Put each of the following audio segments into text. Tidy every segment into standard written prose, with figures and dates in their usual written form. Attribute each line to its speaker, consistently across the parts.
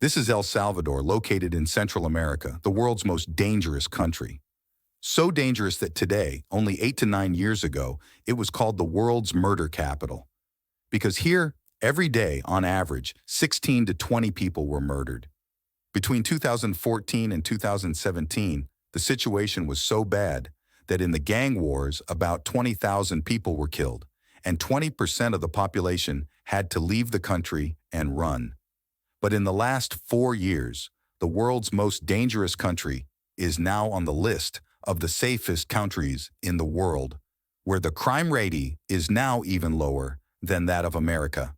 Speaker 1: This is El Salvador, located in Central America, the world's most dangerous country. So dangerous that today, only 8 to 9 years ago, it was called the world's murder capital. Because here, every day, on average, 16 to 20 people were murdered. Between 2014 and 2017, the situation was so bad that in the gang wars, about 20,000 people were killed, and 20% of the population had to leave the country and run. But in the last 4 years, the world's most dangerous country is now on the list of the safest countries in the world, where the crime rate is now even lower than that of America.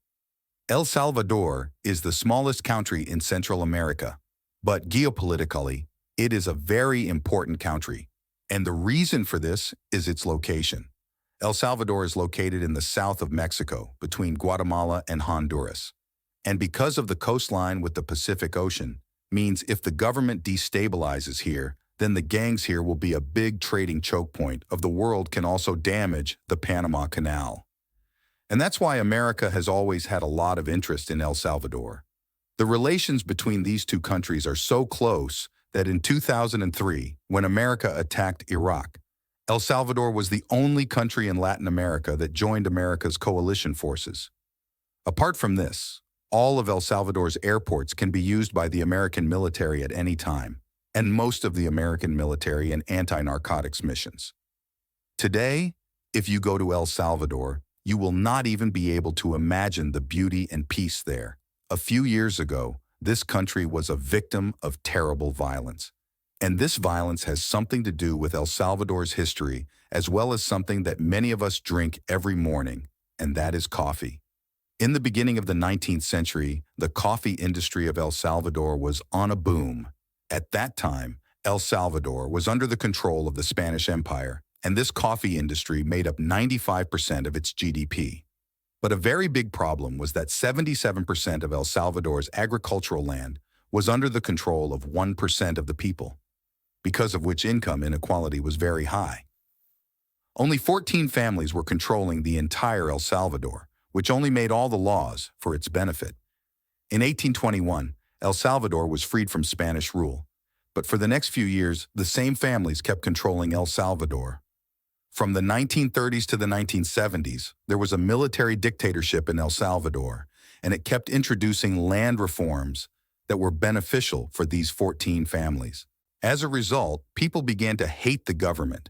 Speaker 1: El Salvador is the smallest country in Central America, but geopolitically, it is a very important country. And the reason for this is its location. El Salvador is located in the south of Mexico, between Guatemala and Honduras. And because of the coastline with the Pacific Ocean, means if the government destabilizes here, then the gangs here will be a big trading choke point of the world, can also damage the Panama Canal. And that's why America has always had a lot of interest in El Salvador. The relations between these two countries are so close that in 2003, when America attacked Iraq, El Salvador was the only country in Latin America that joined America's coalition forces. Apart from this, all of El Salvador's airports can be used by the American military at any time, and most of the American military and anti-narcotics missions. Today, if you go to El Salvador, you will not even be able to imagine the beauty and peace there. A few years ago, this country was a victim of terrible violence. And this violence has something to do with El Salvador's history, as well as something that many of us drink every morning, and that is coffee. In the beginning of the 19th century, the coffee industry of El Salvador was on a boom. At that time, El Salvador was under the control of the Spanish Empire, and this coffee industry made up 95% of its GDP. But a very big problem was that 77% of El Salvador's agricultural land was under the control of 1% of the people, because of which income inequality was very high. Only 14 families were controlling the entire El Salvador, which only made all the laws for its benefit. In 1821, El Salvador was freed from Spanish rule, but for the next few years, the same families kept controlling El Salvador. From the 1930s to the 1970s, there was a military dictatorship in El Salvador, and it kept introducing land reforms that were beneficial for these 14 families. As a result, people began to hate the government.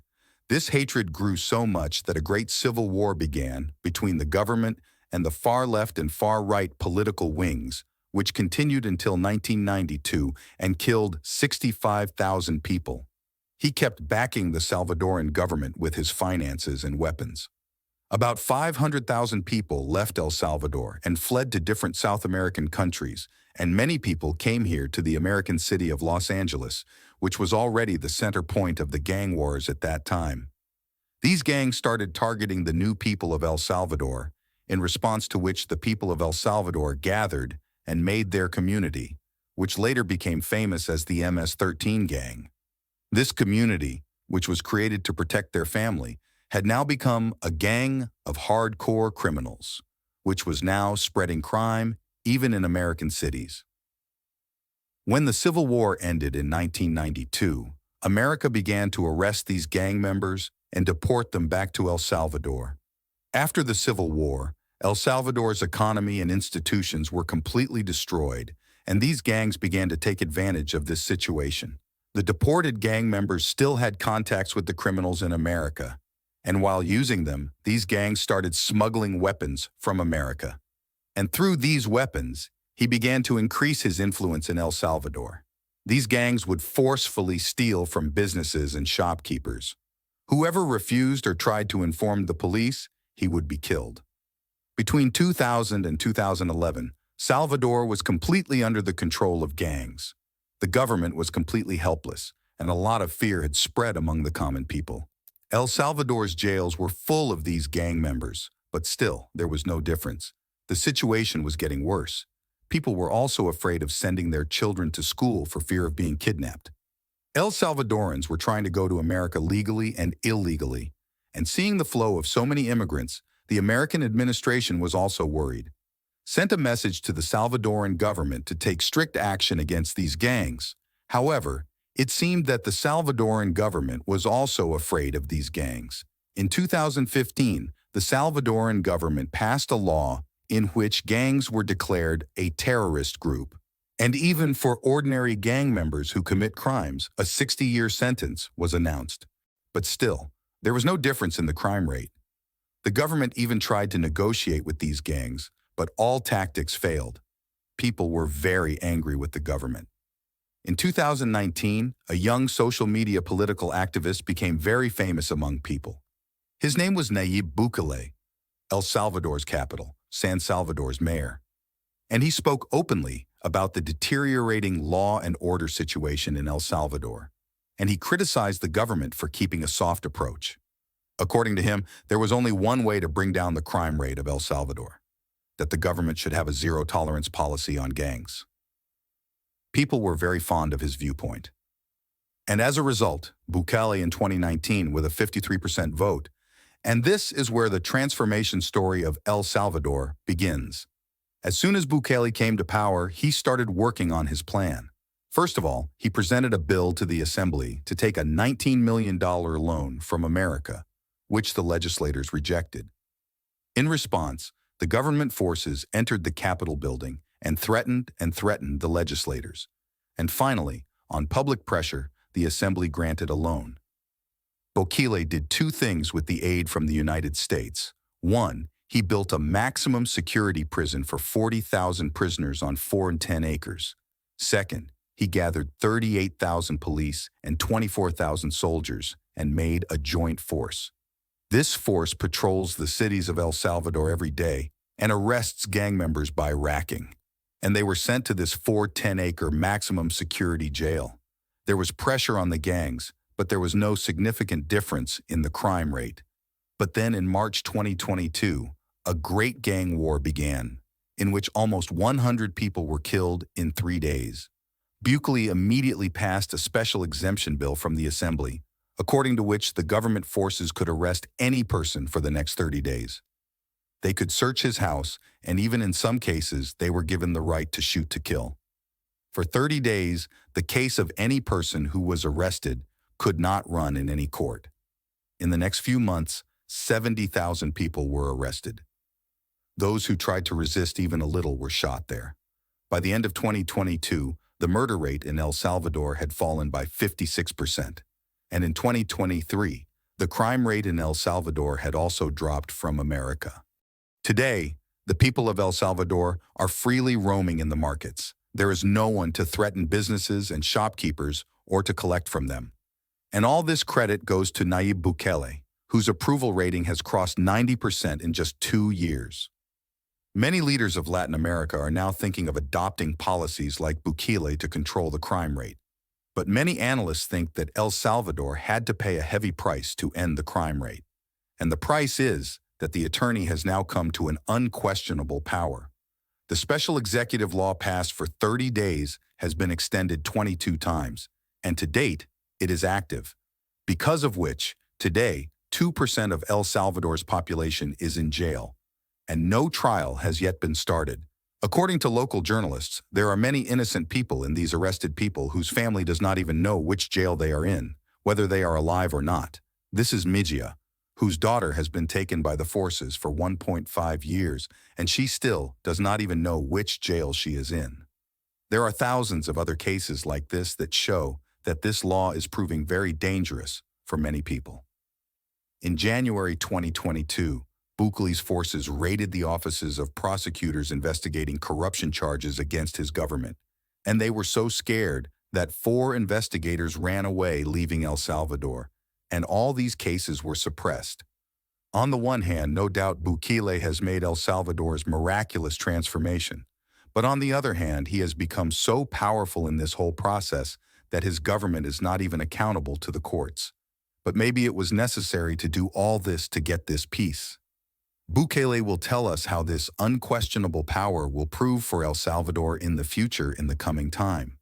Speaker 1: This hatred grew so much that a great civil war began between the government and the far left and far right political wings, which continued until 1992 and killed 65,000 people. He kept backing the Salvadoran government with his finances and weapons. About 500,000 people left El Salvador and fled to different South American countries, and many people came here to the American city of Los Angeles, which was already the center point of the gang wars at that time. These gangs started targeting the new people of El Salvador, in response to which the people of El Salvador gathered and made their community, which later became famous as the MS-13 gang. This community, which was created to protect their family, had now become a gang of hardcore criminals, which was now spreading crime even in American cities. When the Civil War ended in 1992, America began to arrest these gang members and deport them back to El Salvador. After the Civil War, El Salvador's economy and institutions were completely destroyed, and these gangs began to take advantage of this situation. The deported gang members still had contacts with the criminals in America, and while using them, these gangs started smuggling weapons from America. And through these weapons, he began to increase his influence in El Salvador. These gangs would forcefully steal from businesses and shopkeepers. Whoever refused or tried to inform the police, he would be killed. Between 2000 and 2011, Salvador was completely under the control of gangs. The government was completely helpless, and a lot of fear had spread among the common people. El Salvador's jails were full of these gang members, but still, there was no difference. The situation was getting worse. People were also afraid of sending their children to school for fear of being kidnapped. El Salvadorans were trying to go to America legally and illegally, and seeing the flow of so many immigrants, the American administration was also worried. sent a message to the Salvadoran government to take strict action against these gangs. However, it seemed that the Salvadoran government was also afraid of these gangs. In 2015, the Salvadoran government passed a law in which gangs were declared a terrorist group. And even for ordinary gang members who commit crimes, a 60-year sentence was announced. But still, there was no difference in the crime rate. The government even tried to negotiate with these gangs, but all tactics failed. People were very angry with the government. In 2019, a young social media political activist became very famous among people. His name was Nayib Bukele, El Salvador's capital, San Salvador's mayor. And he spoke openly about the deteriorating law and order situation in El Salvador. And he criticized the government for keeping a soft approach. According to him, there was only one way to bring down the crime rate of El Salvador: that the government should have a zero-tolerance policy on gangs. People were very fond of his viewpoint. And as a result, Bukele in 2019 with a 53% vote. And this is where the transformation story of El Salvador begins. As soon as Bukele came to power, he started working on his plan. First of all, he presented a bill to the Assembly to take a $19 million loan from America, which the legislators rejected. In response, the government forces entered the Capitol building and threatened the legislators. And finally, on public pressure, the Assembly granted a loan. Bukele did two things with the aid from the United States. One, he built a maximum security prison for 40,000 prisoners on 4 and 10 acres. Second, he gathered 38,000 police and 24,000 soldiers and made a joint force. This force patrols the cities of El Salvador every day and arrests gang members by racking. And they were sent to this 410-acre maximum security jail. There was pressure on the gangs, but there was no significant difference in the crime rate. But then in March 2022, a great gang war began, in which almost 100 people were killed in 3 days. Bukele immediately passed a special exemption bill from the Assembly, according to which the government forces could arrest any person for the next 30 days. They could search his house, and even in some cases, they were given the right to shoot to kill. For 30 days, the case of any person who was arrested could not run in any court. In the next few months, 70,000 people were arrested. Those who tried to resist even a little were shot there. By the end of 2022, the murder rate in El Salvador had fallen by 56%. And in 2023, the crime rate in El Salvador had also dropped from America. Today, the people of El Salvador are freely roaming in the markets. There is no one to threaten businesses and shopkeepers or to collect from them. And all this credit goes to Nayib Bukele, whose approval rating has crossed 90% in just 2 years. Many leaders of Latin America are now thinking of adopting policies like Bukele to control the crime rate. But many analysts think that El Salvador had to pay a heavy price to end the crime rate. And the price is that the attorney has now come to an unquestionable power. The special executive law passed for 30 days has been extended 22 times, and to date, it is active, because of which, today, 2% of El Salvador's population is in jail, and no trial has yet been started. According to local journalists, there are many innocent people in these arrested people whose family does not even know which jail they are in, whether they are alive or not. This is Mijia, whose daughter has been taken by the forces for 1.5 years, and she still does not even know which jail she is in. There are thousands of other cases like this that show that this law is proving very dangerous for many people. In January 2022, Bukele's forces raided the offices of prosecutors investigating corruption charges against his government, and they were so scared that 4 investigators ran away, leaving El Salvador, and all these cases were suppressed. On the one hand, no doubt Bukele has made El Salvador's miraculous transformation, but on the other hand, he has become so powerful in this whole process that his government is not even accountable to the courts. But maybe it was necessary to do all this to get this peace. Bukele will tell us how this unquestionable power will prove for El Salvador in the future in the coming time.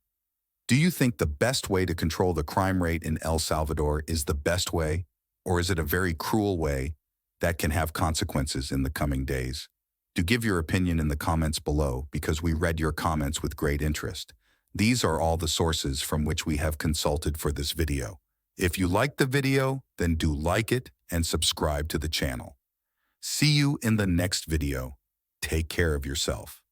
Speaker 1: Do you think the best way to control the crime rate in El Salvador is the best way, or is it a very cruel way that can have consequences in the coming days? Do give your opinion in the comments below because we read your comments with great interest. These are all the sources from which we have consulted for this video. If you liked the video, then do like it and subscribe to the channel. See you in the next video. Take care of yourself.